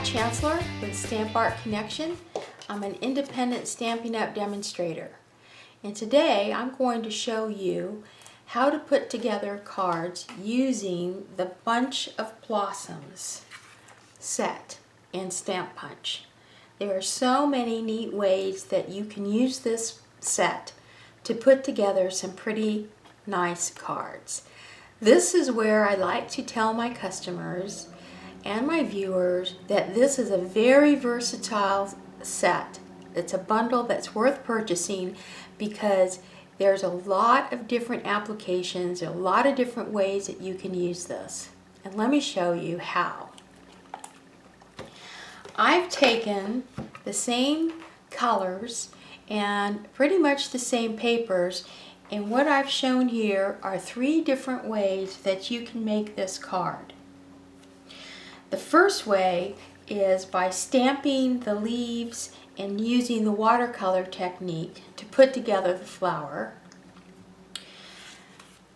Pat Chancellor with Stamp Art Connection. I'm an independent Stampin' Up! Demonstrator. And today I'm going to show you how to put together cards using the Bunch of Blossoms set and Stamp Punch. There are so many neat ways that you can use this set to put together some pretty nice cards. This is where I like to tell my customers and my viewers that this is a very versatile set. It's a bundle that's worth purchasing because there's a lot of different applications, a lot of different ways that you can use this. And let me show you how. I've taken the same colors and pretty much the same papers, and what I've shown here are 3 different ways that you can make this card. The first way is by stamping the leaves and using the watercolor technique to put together the flower.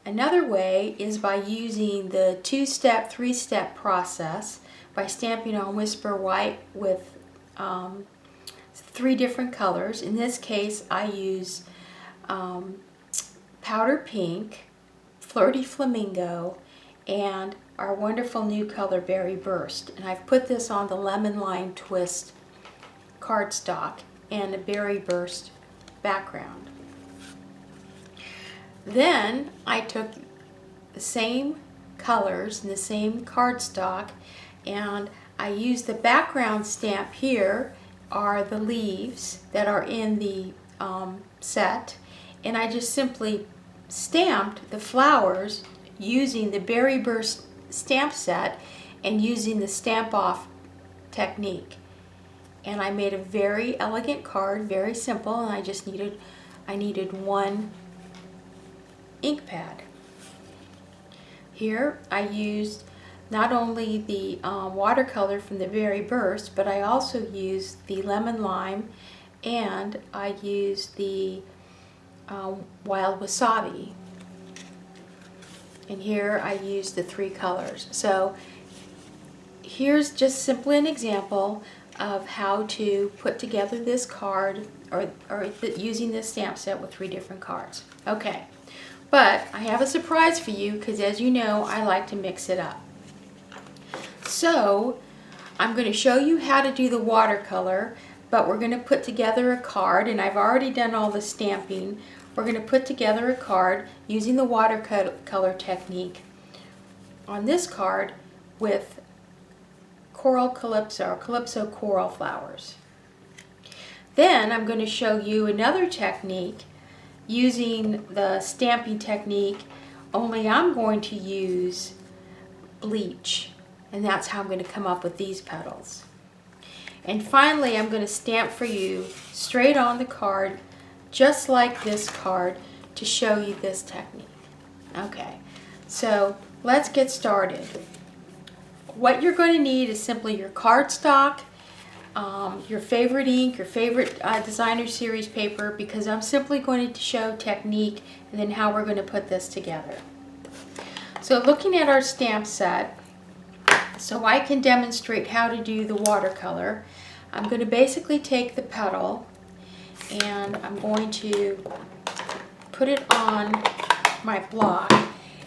Another way is by using the 2-step, 3-step process by stamping on Whisper White with 3 different colors. In this case, I use Powder Pink, Flirty Flamingo, and our wonderful new color Berry Burst. And I've put this on the Lemon Lime Twist cardstock and a Berry Burst background. Then I took the same colors and the same cardstock, and I used the background stamp. Here are the leaves that are in the set, and I just simply stamped the flowers using the Berry Burst stamp set and using the stamp off technique. And I made a very elegant card, very simple, and I needed 1 ink pad. Here I used not only the watercolor from the Berry Burst, but I also used the Lemon Lime, and I used the Wild Wasabi. And here I used the 3 colors. So here's just simply an example of how to put together this card or using this stamp set with 3 different cards. Okay, but I have a surprise for you because, as you know, I like to mix it up. So I'm going to show you how to do the watercolor, but we're going to put together a card, and I've already done all the stamping. We're going to put together a card using the watercolor technique on this card with coral calypso, or calypso coral flowers. Then I'm going to show you another technique using the stamping technique, only I'm going to use bleach, and that's how I'm going to come up with these petals. And finally, I'm going to stamp for you straight on the card, just like this card, to show you this technique. Okay, so let's get started. What you're going to need is simply your cardstock, your favorite ink, your favorite designer series paper, because I'm simply going to show technique and then how we're going to put this together. So looking at our stamp set, so I can demonstrate how to do the watercolor, I'm going to basically take the petal and I'm going to put it on my block.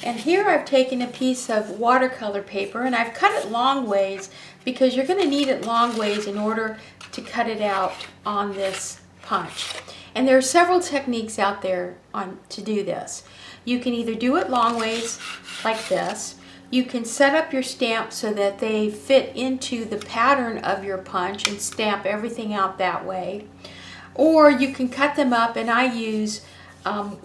And here I've taken a piece of watercolor paper and I've cut it long ways because you're going to need it long ways in order to cut it out on this punch. And there are several techniques out there to do this. You can either do it long ways like this. You can set up your stamps so that they fit into the pattern of your punch and stamp everything out that way. Or you can cut them up, and I use,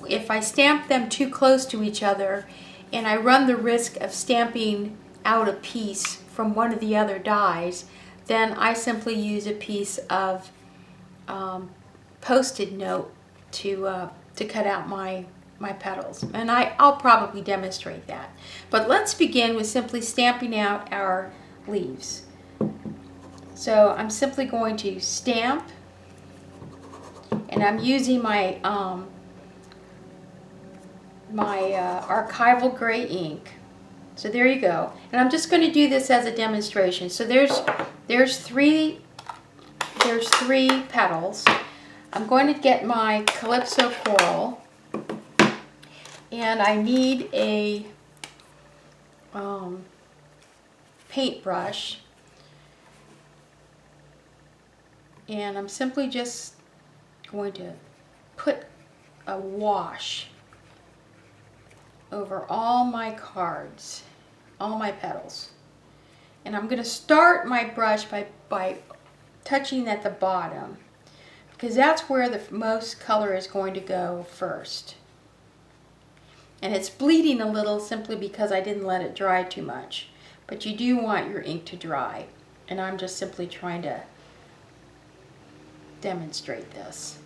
if I stamp them too close to each other and I run the risk of stamping out a piece from one of the other dies, then I simply use a piece of Post-it note to cut out my petals. And I'll probably demonstrate that. But let's begin with simply stamping out our leaves. So I'm simply going to stamp, and I'm using my ARCHIVAL gray ink. So there you go. And I'm just going to do this as a demonstration. So there's three petals. I'm going to get my CALYPSO coral, and I need a paintbrush, and I'm simply just going to put a wash over all my cards, all my petals. And I'm going to start my brush by touching at the bottom, because that's where the most color is going to go first. And it's bleeding a little simply because I didn't let it dry too much. But you do want your ink to dry. And I'm just simply trying to demonstrate this.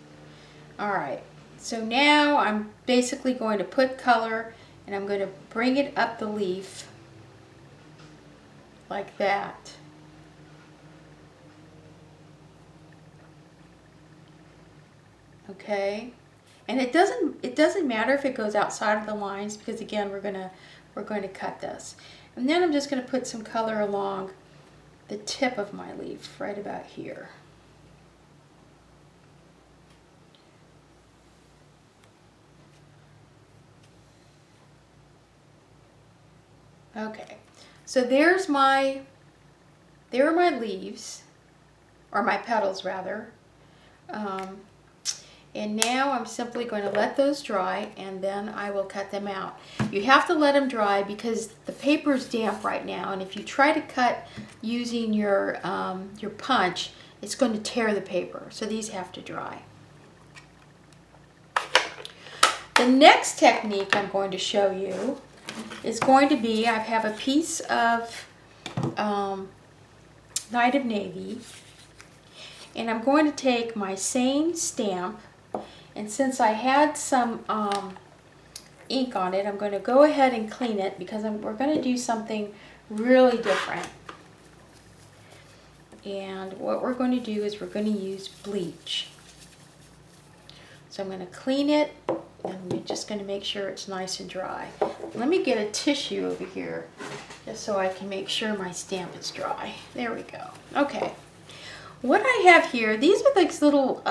Alright, so now I'm basically going to put color, and I'm going to bring it up the leaf like that. Okay, and it doesn't matter if it goes outside of the lines, because again we're going to cut this. And then I'm just going to put some color along the tip of my leaf right about here. Okay, so there are my leaves, or my petals rather. And now I'm simply going to let those dry, and then I will cut them out. You have to let them dry because the paper is damp right now, and if you try to cut using your punch, it's going to tear the paper. So these have to dry. The next technique I'm going to show you is going to be, I have a piece of Night of Navy, and I'm going to take my same stamp, and since I had some ink on it, I'm going to go ahead and clean it, because we're going to do something really different. And what we're going to do is we're going to use bleach. So I'm going to clean it, and we're just going to make sure it's nice and dry. Let me get a tissue over here just so I can make sure my stamp is dry. There we go. Okay. What I have here, these are these little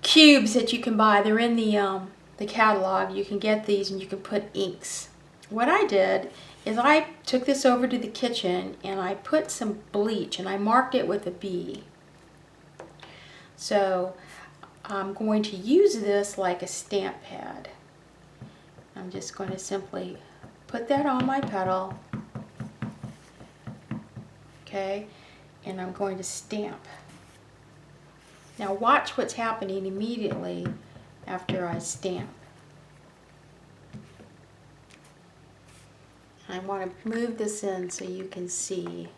cubes that you can buy. They're in the catalog. You can get these and you can put inks. What I did is I took this over to the kitchen and I put some bleach, and I marked it with a B. So I'm going to use this like a stamp pad. I'm just going to simply put that on my petal. Okay, and I'm going to stamp. Now watch what's happening immediately after I stamp. I want to move this in so you can see.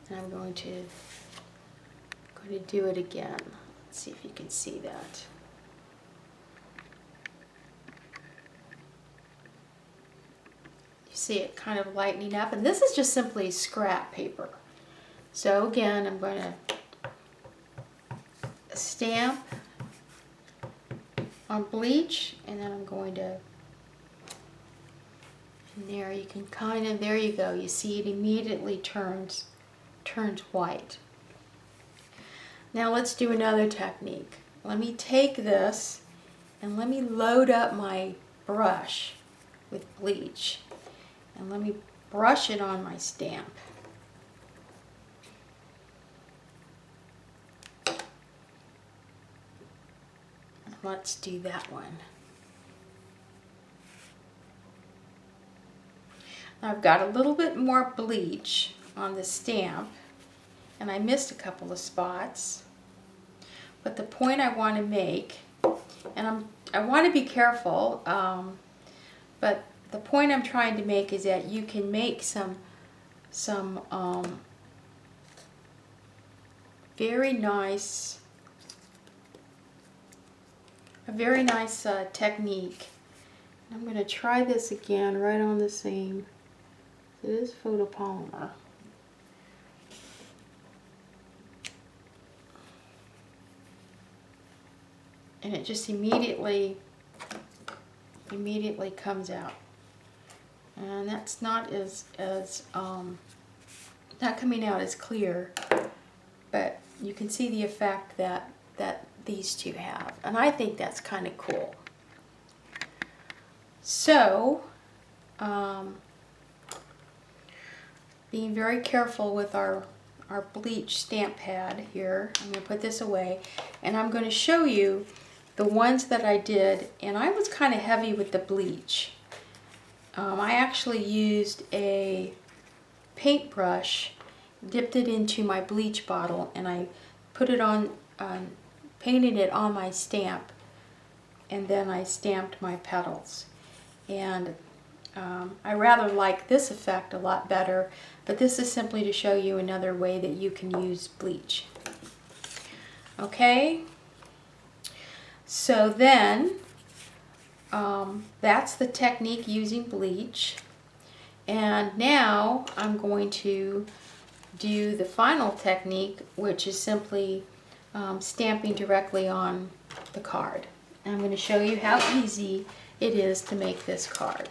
And I'm going to do it again. Let's see if you can see that. You see it kind of lightening up, and this is just simply scrap paper. So again, I'm going to stamp on bleach, and then I'm going to, and there you can kind of, there you go, you see it immediately turns white. Now let's do another technique. Let me take this and let me load up my brush with bleach, and let me brush it on my stamp. Let's do that one. I've got a little bit more bleach on the stamp, and I missed a couple of spots. But the point I want to make, and I want to be careful, but the point I'm trying to make is that you can make some very nice technique. I'm going to try this again right on the same. It is photopolymer. And it just immediately comes out. And that's not not coming out as clear, but you can see the effect that these two have, and I think that's kind of cool. So, being very careful with our bleach stamp pad here, I'm going to put this away, and I'm going to show you the ones that I did, and I was kind of heavy with the bleach. I actually used a paintbrush, dipped it into my bleach bottle, and I put it on, painted it on my stamp, and then I stamped my petals. And I rather like this effect a lot better, but this is simply to show you another way that you can use bleach. Okay, so then that's the technique using bleach. And now I'm going to do the final technique, which is simply stamping directly on the card. And I'm going to show you how easy it is to make this card.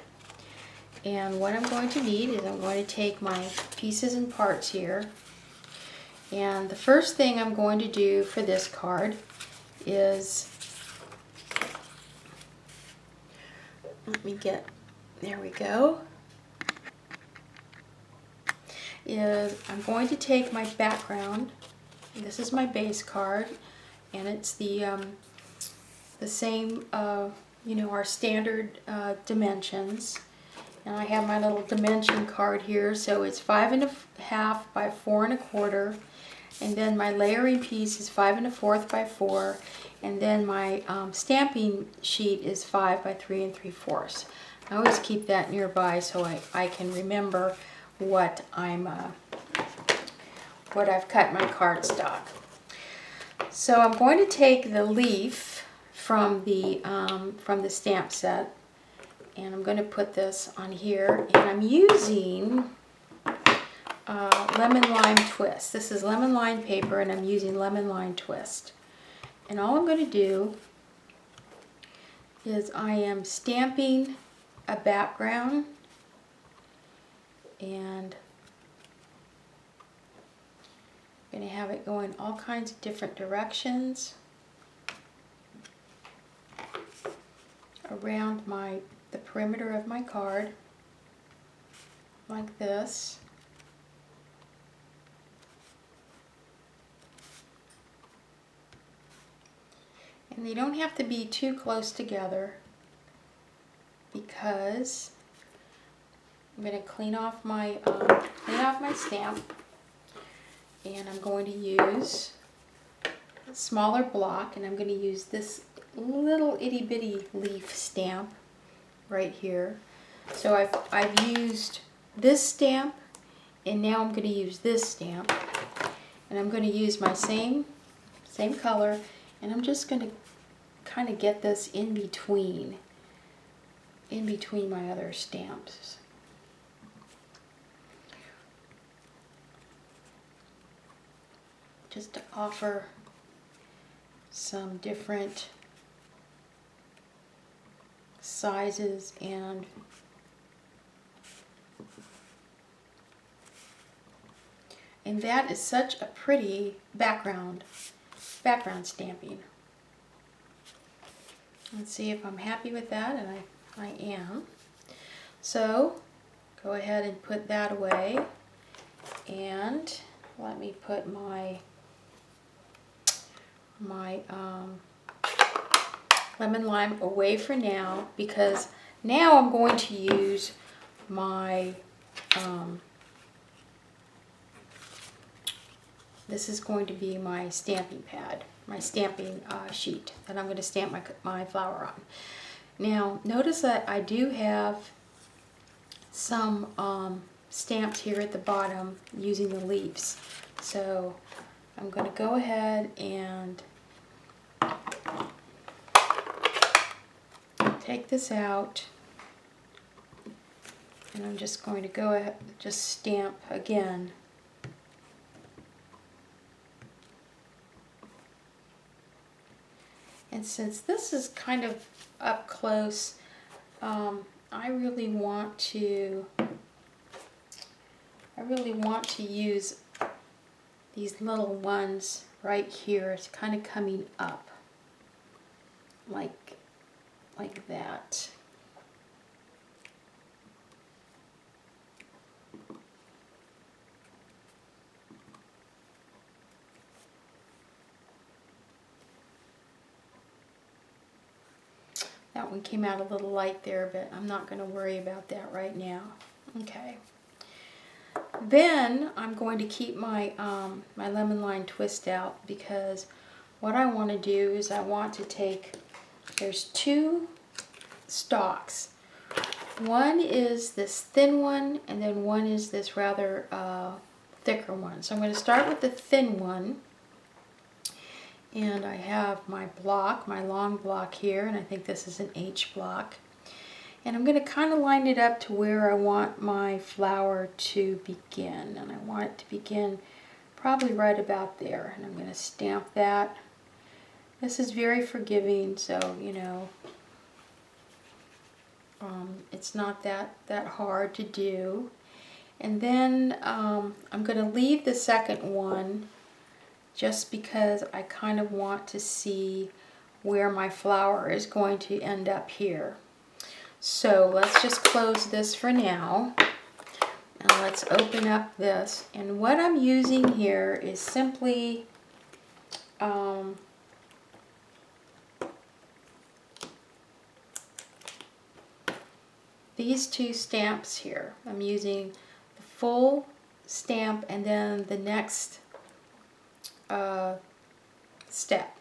And what I'm going to need is I'm going to take my pieces and parts here. And the first thing I'm going to do for this card is, let me get, there we go, is I'm going to take my background. This is my base card, and it's the same, you know, our standard dimensions. And I have my little dimension card here, so it's 5 1/2 by 4 1/4, and then my layering piece is 5 1/4 by 4, and then my stamping sheet is 5 by 3 3/4. I always keep that nearby so I can remember what what I've cut my cardstock. So I'm going to take the leaf from the stamp set, and I'm going to put this on here, and I'm using lemon lime twist. This is lemon lime paper, and I'm using lemon lime twist. And all I'm going to do is I am stamping a background, and I'm going to have it going all kinds of different directions around the perimeter of my card, like this. And they don't have to be too close together, because I'm going to clean off my stamp, and I'm going to use a smaller block, and I'm going to use this little itty bitty leaf stamp right here. So I've used this stamp, and now I'm going to use this stamp, and I'm going to use my same color, and I'm just going to kind of get this in between my other stamps. Just to offer some different sizes and that is such a pretty background stamping. Let's see if I'm happy with that, and I am. So go ahead and put that away, and let me put my lemon lime away for now, because now I'm going to use my this is going to be my stamping pad, my stamping sheet that I'm going to stamp my flower on. Now notice that I do have some stamps here at the bottom using the leaves, so I'm going to go ahead and take this out, and I'm just going to go ahead and just stamp again. And since this is kind of up close, I'm I really want to use these little ones right here. It's kind of coming up like that. That one came out a little light there, but I'm not going to worry about that right now. Okay. Then I'm going to keep my my lemon line twist out, because what I want to do is I want to take, there's two stalks. One is this thin one, and then one is this rather thicker one. So I'm going to start with the thin one. And I have my block, my long block here, and I think this is an H block. And I'm going to kind of line it up to where I want my flower to begin. And I want it to begin probably right about there. And I'm going to stamp that. This is very forgiving, so, you know, it's not that hard to do. And then I'm going to leave the second one just because I kind of want to see where my flower is going to end up here. So let's just close this for now. And let's open up this. And what I'm using here is simply these two stamps here. I'm using the full stamp and then the next step.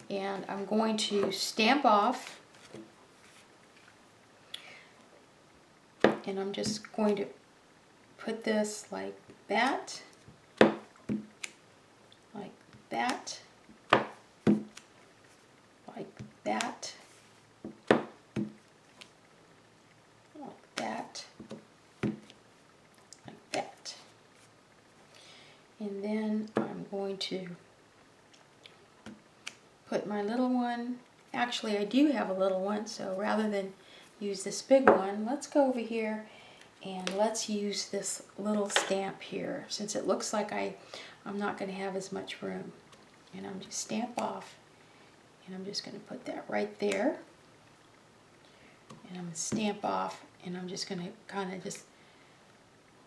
And I'm going to stamp off, and I'm just going to put this like that, like that, like that, like that, like that. And then I'm going to put my little one, actually I do have a little one, so rather than use this big one, let's go over here and let's use this little stamp here, since it looks like I'm not going to have as much room. And I'm just stamp off, and I'm just going to put that right there. And I'm going to stamp off, and I'm just going to kind of just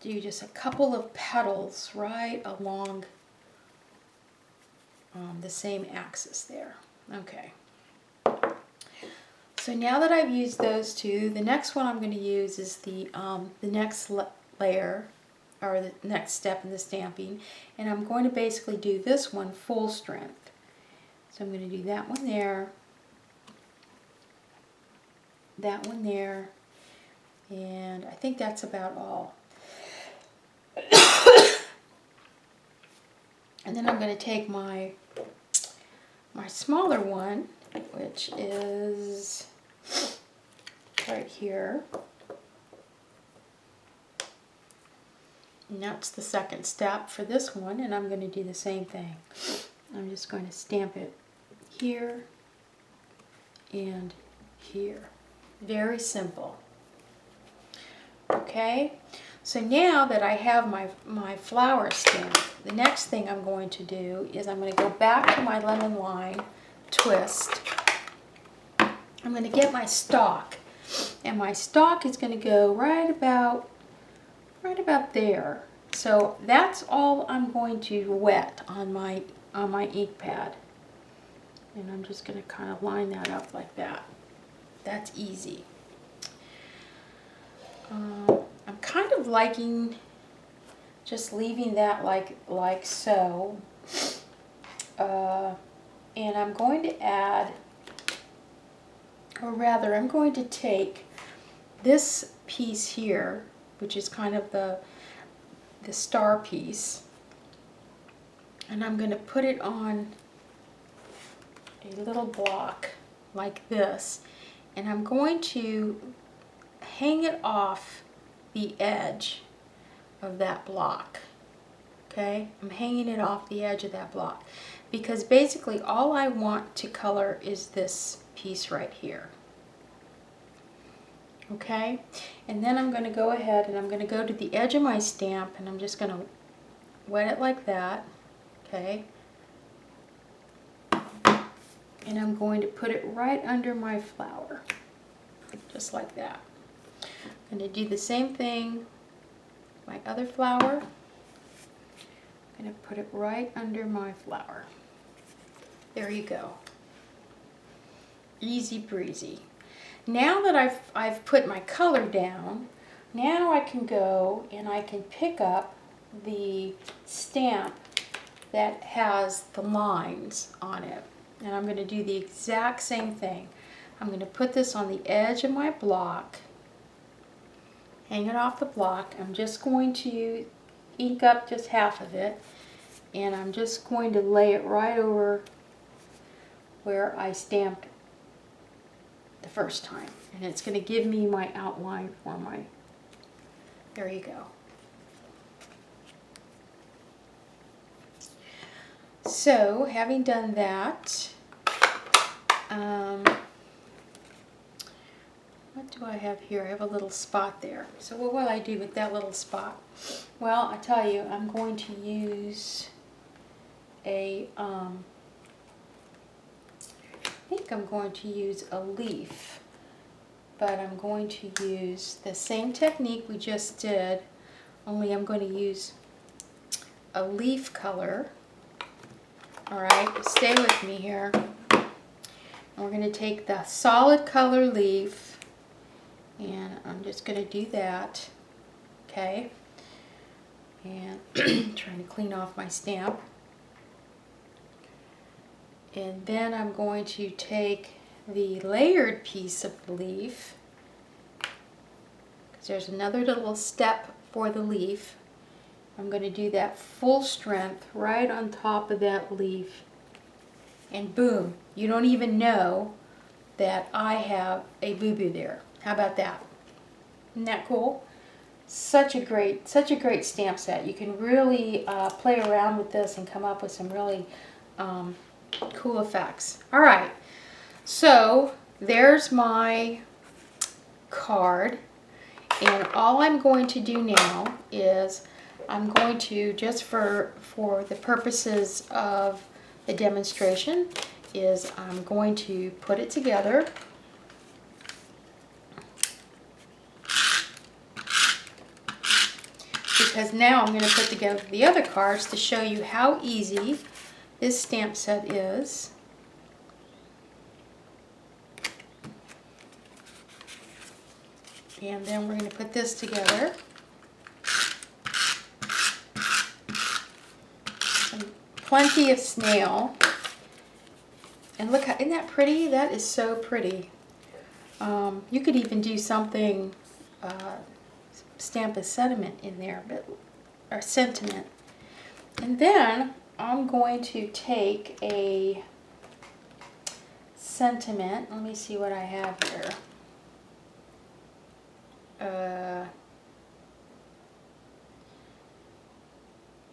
do just a couple of petals right along the same axis there. Okay. So now that I've used those two, the next one I'm going to use is the next layer, or the next step in the stamping, and I'm going to basically do this one full strength. So I'm going to do that one there, that one there, and I think that's about all. And then I'm going to take my smaller one, which is right here. And that's the second step for this one, and I'm going to do the same thing. I'm just going to stamp it here and here. Very simple. Okay, so now that I have my flower stamp, the next thing I'm going to do is I'm going to go back to my lemon line twist. I'm going to get my stalk, and my stalk is going to go right about there. So that's all I'm going to wet on my ink pad, and I'm just going to kind of line that up like that. That's easy. I'm kind of liking just leaving that like so, and I'm going to add, or rather I'm going to take this piece here, which is kind of the star piece, and I'm going to put it on a little block like this, and I'm going to hang it off the edge of that block. Okay, I'm hanging it off the edge of that block because basically all I want to color is this piece right here. Okay, and then I'm going to go ahead and I'm going to go to the edge of my stamp and I'm just going to wet it like that. Okay, and I'm going to put it right under my flower, just like that. I'm going to do the same thing with my other flower. I'm going to put it right under my flower. There you go. Easy breezy. Now that I've put my color down, now I can go and I can pick up the stamp that has the lines on it. And I'm going to do the exact same thing. I'm going to put this on the edge of my block, hang it off the block. I'm just going to ink up just half of it, and I'm just going to lay it right over where I stamped the first time. And it's going to give me my outline for my, there you go. So, having done that, what do I have here? I have a little spot there. So what will I do with that little spot? Well, I tell you, I'm going to use a, I think I'm going to use a leaf, but I'm going to use the same technique we just did, only I'm going to use a leaf color. Alright, stay with me here. And we're going to take the solid color leaf, and I'm just going to do that. Okay. And trying to clean off my stamp. And then I'm going to take the layered piece of the leaf, because there's another little step for the leaf. I'm going to do that full strength right on top of that leaf, and boom, you don't even know that I have a boo-boo there. How about that? Isn't that cool? Such a great stamp set. You can really play around with this and come up with some really cool effects. All right, so there's my card, and all I'm going to do now is I'm going to, just for the purposes of the demonstration, is I'm going to put it together. Because now I'm going to put together the other cards to show you how easy this stamp set is. And then we're going to put this together. And plenty of snail. And look, isn't that pretty? That is so pretty. You could even do something, stamp a sentiment in there, or sentiment. And then I'm going to take a sentiment. Let me see what I have here.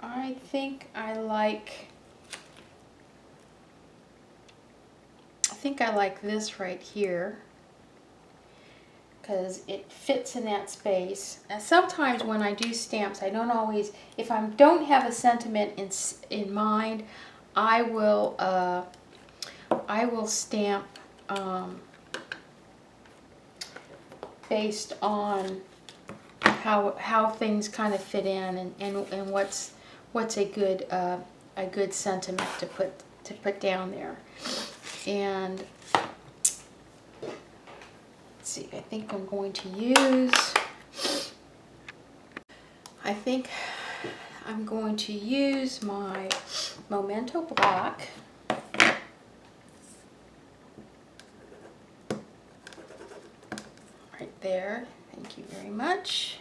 I think I like this right here, because it fits in that space. Now, sometimes when I do stamps, I don't always, if I don't have a sentiment in mind, I will stamp based on how things kind of fit in, and what's a good sentiment to put down there. And let's see, I think I'm going to use my Memento block. Right there. Thank you very much.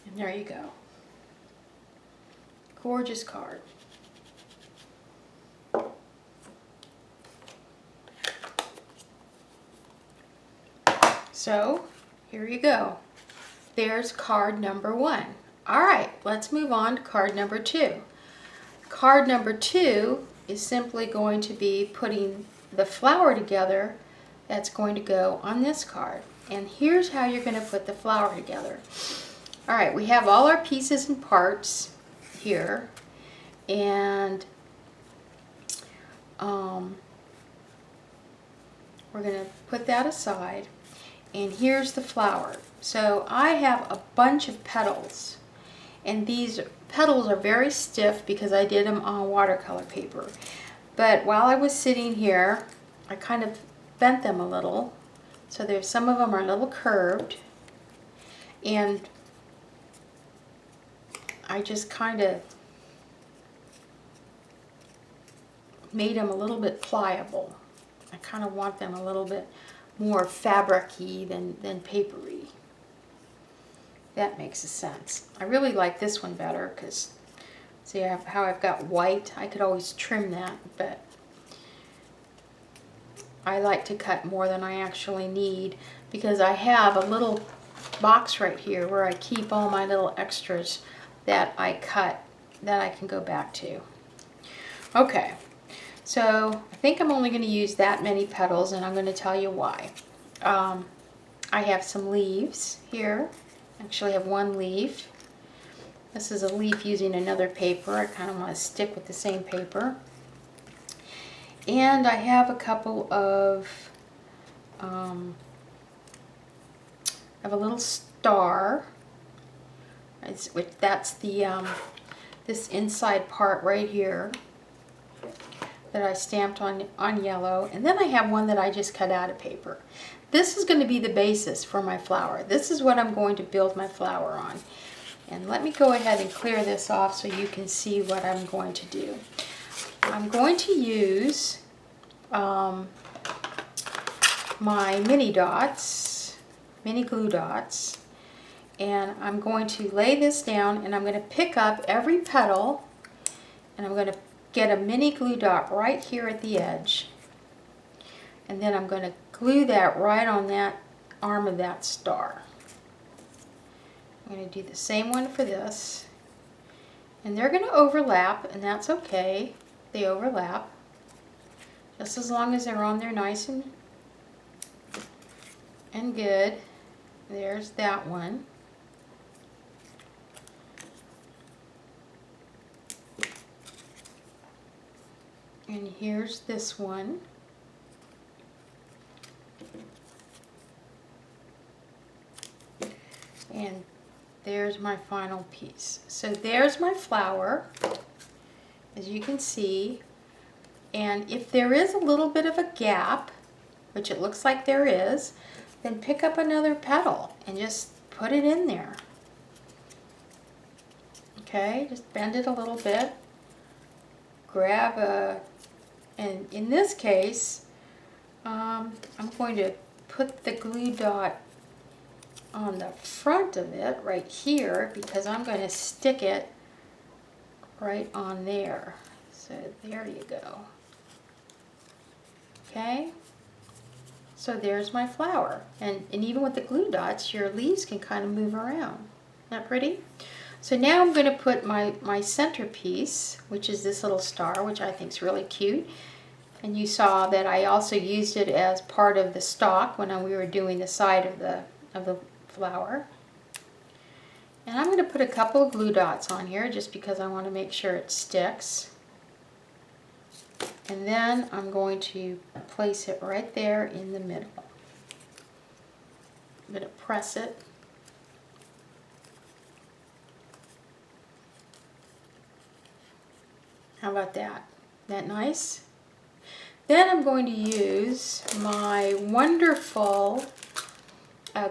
And there you go. Gorgeous card. So, here you go. There's card number 1. All right, let's move on to card number 2. Card number 2 is simply going to be putting the flower together that's going to go on this card. And here's how you're going to put the flower together. Alright, we have all our pieces and parts here, and we're going to put that aside, and here's the flower. So I have a bunch of petals, and these petals are very stiff because I did them on watercolor paper. But while I was sitting here, I kind of bent them a little, so there's some of them are a little curved, and I just kind of made them a little bit pliable. I kind of want them a little bit more fabric-y than papery. That makes sense. I really like this one better because see how I've got white. I could always trim that, but I like to cut more than I actually need because I have a little box right here where I keep all my little extras that I cut that I can go back to. Okay, so I think I'm only going to use that many petals, and I'm going to tell you why. I have some leaves here. Actually, I have one leaf. This is a leaf using another paper. I kind of want to stick with the same paper. And I have a couple of, I have a little star. That's the this inside part right here that I stamped on yellow. And then I have one that I just cut out of paper. This is going to be the basis for my flower. This is what I'm going to build my flower on. And let me go ahead and clear this off so you can see what I'm going to do. I'm going to use my mini dots, mini glue dots, and I'm going to lay this down, and I'm going to pick up every petal, and I'm going to get a mini glue dot right here at the edge, and then I'm going to glue that right on that arm of that star. I'm going to do the same one for this, and they're going to overlap, and that's okay. They overlap just as long as they're on there nice and good. There's that one. And here's this one. And there's my final piece. So there's my flower, as you can see. And if there is a little bit of a gap, which it looks like there is, then pick up another petal and just put it in there. Okay, just bend it a little bit. Grab a, and in this case, I'm going to put the glue dot on the front of it right here because I'm going to stick it right on there. So there you go. Okay, so there's my flower, and even with the glue dots your leaves can kind of move around. Isn't that pretty? So now I'm going to put my centerpiece, which is this little star, which I think is really cute. And you saw that I also used it as part of the stalk when we were doing the side of the flower. And I'm going to put a couple of glue dots on here just because I want to make sure it sticks. And then I'm going to place it right there in the middle. I'm going to press it. How about that? Isn't that nice? Then I'm going to use my wonderful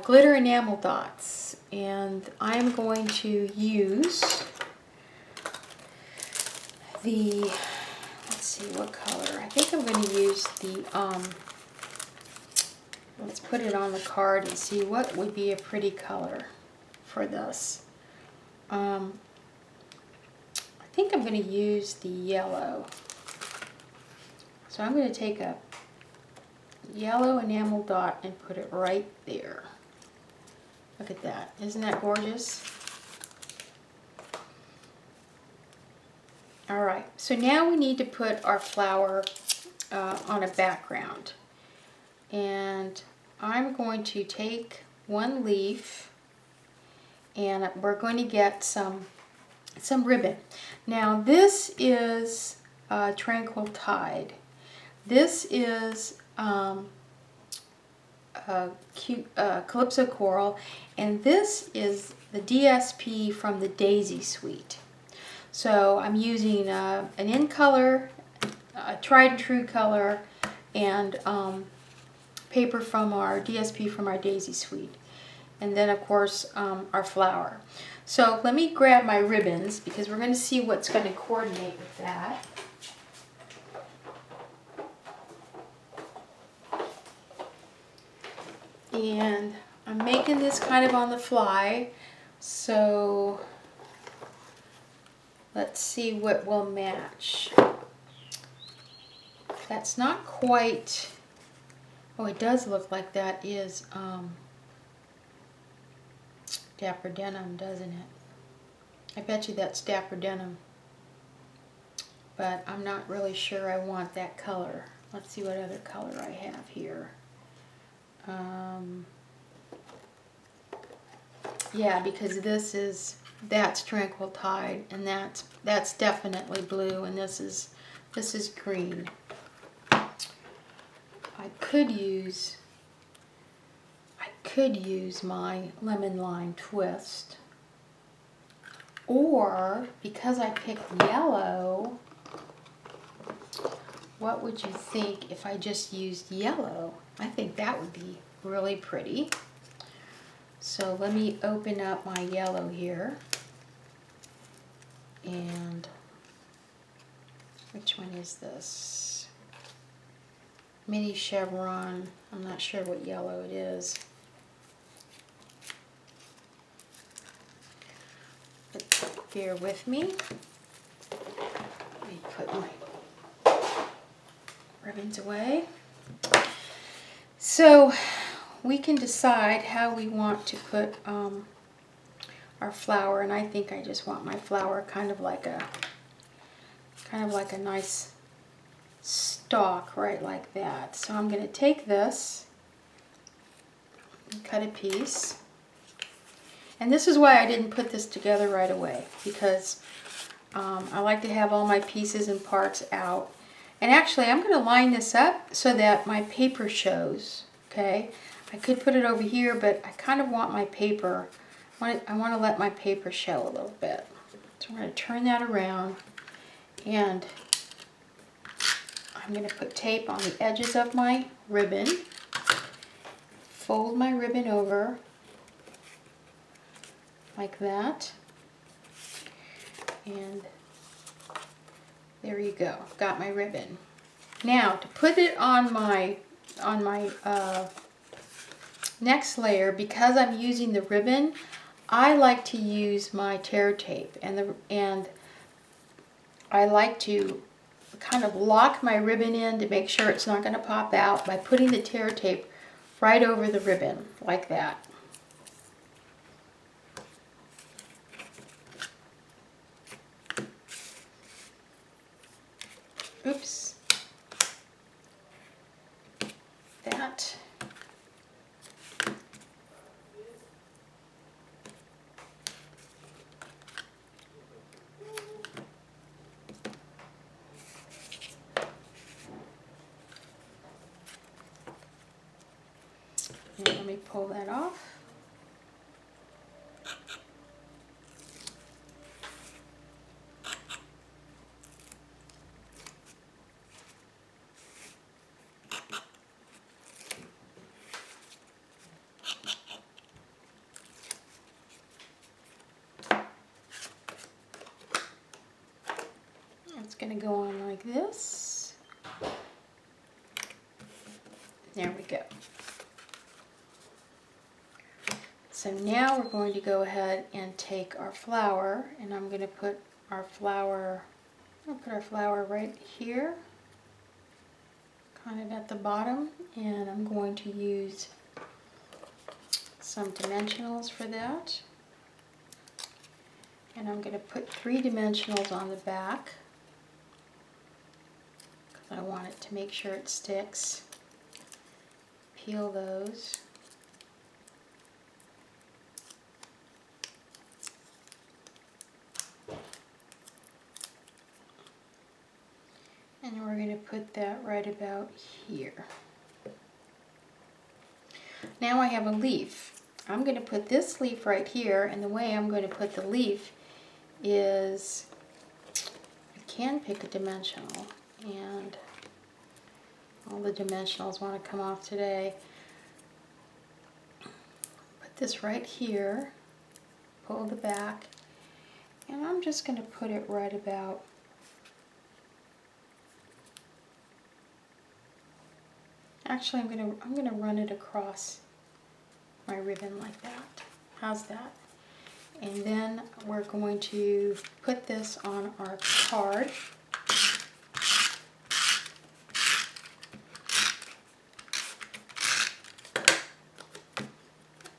glitter enamel dots, and I'm going to use the, let's see what color. I think I'm going to use the, let's put it on the card and see what would be a pretty color for this. I think I'm going to use the yellow. So I'm going to take a yellow enamel dot and put it right there. Look at that. Isn't that gorgeous? All right, so now we need to put our flower on a background. And I'm going to take one leaf and we're going to get some ribbon. Now this is Tranquil Tide. This is CALYPSO coral, and this is the DSP from the Daisy Suite. So I'm using an in color, a tried and true color, and paper from our DSP from our Daisy Suite. And then of course our flower. So let me grab my ribbons because we're going to see what's going to coordinate with that. And I'm making this kind of on the fly, so let's see what will match. That's not quite, oh, it does look like that is Dapper Denim, doesn't it? I bet you that's Dapper Denim, but I'm not really sure I want that color. Let's see what other color I have here. Yeah, because that's Tranquil Tide, and that's definitely blue, and this is green. I could use my Lemon Lime Twist, or because I picked yellow, what would you think if I just used yellow? I think that would be really pretty. So let me open up my yellow here. And which one is this? Mini Chevron. I'm not sure what yellow it is. But bear with me. Let me put my ribbons away. So we can decide how we want to put our flower, and I think I just want my flower kind of like a nice stalk, right like that. So I'm going to take this and cut a piece. And this is why I didn't put this together right away, because I like to have all my pieces and parts out. And actually I'm going to line this up so that my paper shows, okay? I could put it over here, but I kind of want my paper, I want to let my paper show a little bit. So I'm going to turn that around, and I'm going to put tape on the edges of my ribbon, fold my ribbon over like that, and there you go, got my ribbon. Now to put it on my next layer, because I'm using the ribbon, I like to use my tear tape, and I like to kind of lock my ribbon in to make sure it's not going to pop out by putting the tear tape right over the ribbon like that. Oops. That. And let me pull that off. It's going to go on like this. There we go. So now we're going to go ahead and take our flower, and I'm going to put our flower, right here, kind of at the bottom, and I'm going to use some dimensionals for that. And I'm going to put 3 dimensionals on the back. want it to make sure it sticks. Peel those. And we're going to put that right about here. Now I have a leaf. I'm going to put this leaf right here, and the way I'm going to put the leaf is, I can pick a dimensional, and all the dimensionals want to come off today. Put this right here, pull the back, and I'm just going to put it right about Actually, I'm gonna run it across my ribbon like that. How's that? And then we're going to put this on our card.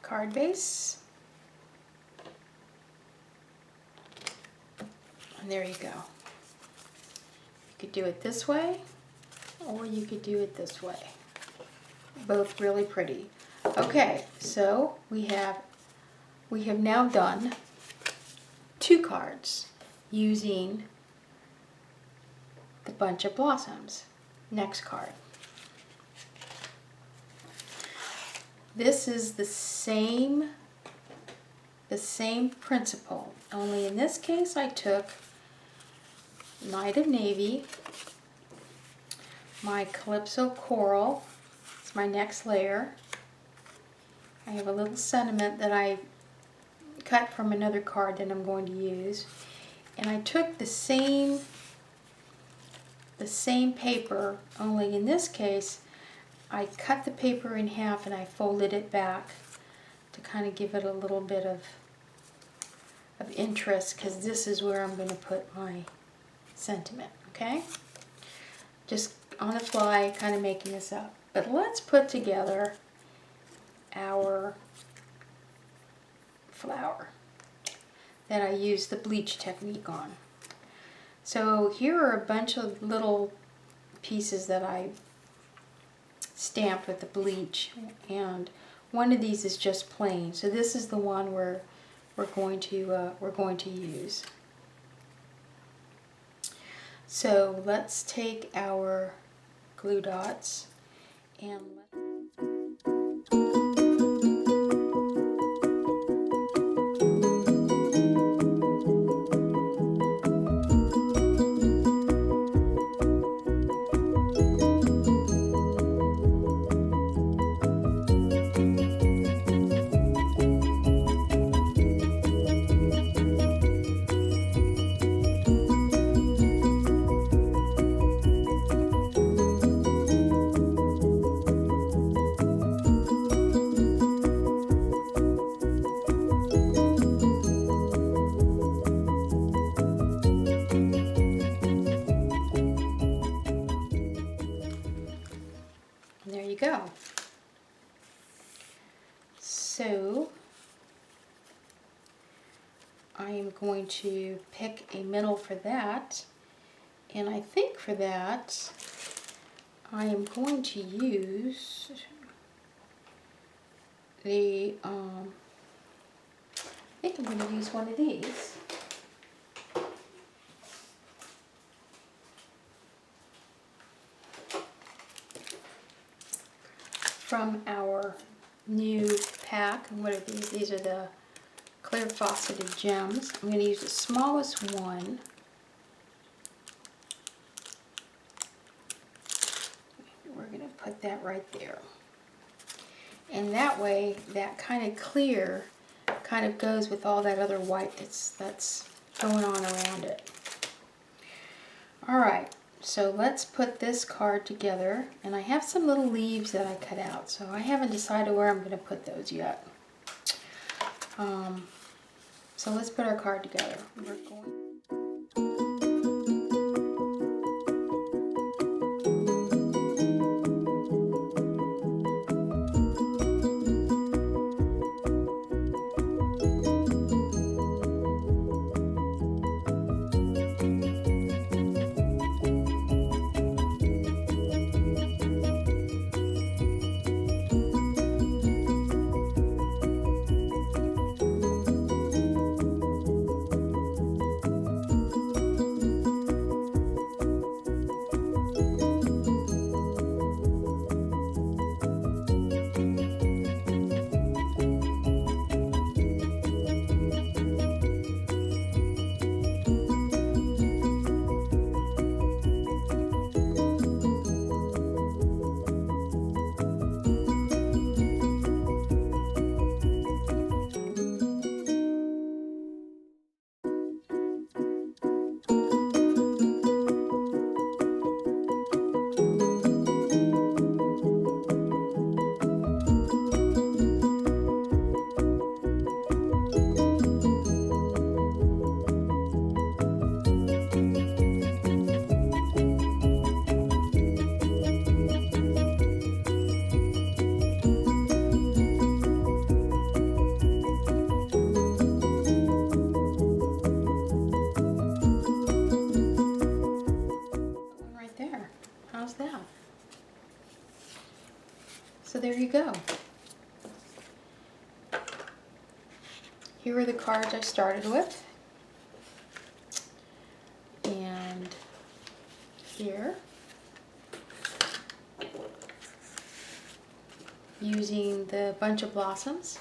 Card base. And there you go. You could do it this way, or you could do it this way. Both really pretty. Okay, so we have now done 2 cards using the bunch of blossoms. Next card. This is the same principle, only in this case I took Night of Navy, my CALYPSO Coral, it's my next layer. I have a little sentiment that I cut from another card that I'm going to use, and I took the same paper, only in this case I cut the paper in half and I folded it back to kind of give it a little bit of interest, because this is where I'm going to put my sentiment, okay? Just on the fly, kind of making this up. But let's put together our flower that I use the bleach technique on. So here are a bunch of little pieces that I stamped with the bleach, and one of these is just plain. So this is the one we're going to use. So let's take our glue dots and there you go. So I am going to pick a middle for that, and I think for that I am going to use the I think I'm going to use one of these. From our new pack. And what are these? These are the clear faceted gems. I'm going to use the smallest one. We're going to put that right there. And that way, that kind of clear kind of goes with all that other white that's going on around it. All right. So let's put this card together, and I have some little leaves that I cut out, so I haven't decided where I'm going to put those yet. So let's put our card together. We're going So there you go. Here are the cards I started with. And here, using the bunch of blossoms.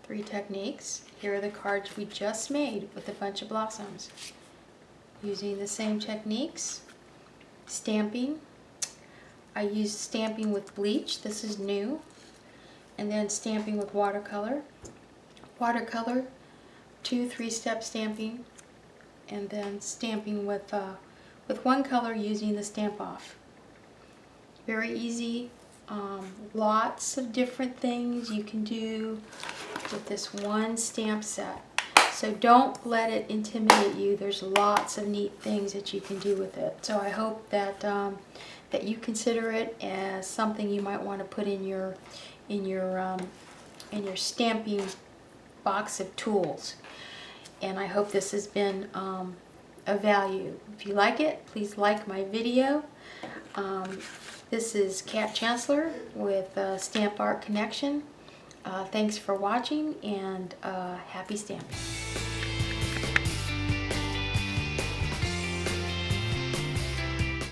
Three techniques. Here are the cards we just made with a bunch of blossoms. Using the same techniques. Stamping. I used stamping with bleach. This is new. And then stamping with watercolor. Watercolor, 2 3-step stamping, and then stamping with one color using the stamp off. Very easy. Lots of different things you can do with this one stamp set. So don't let it intimidate you. There's lots of neat things that you can do with it. So I hope that that you consider it as something you might want to put in your stamping box of tools. And I hope this has been of value. If you like it, please like my video. This is Kat Chancellor with Stamp Art Connection. Thanks for watching, and happy stamping.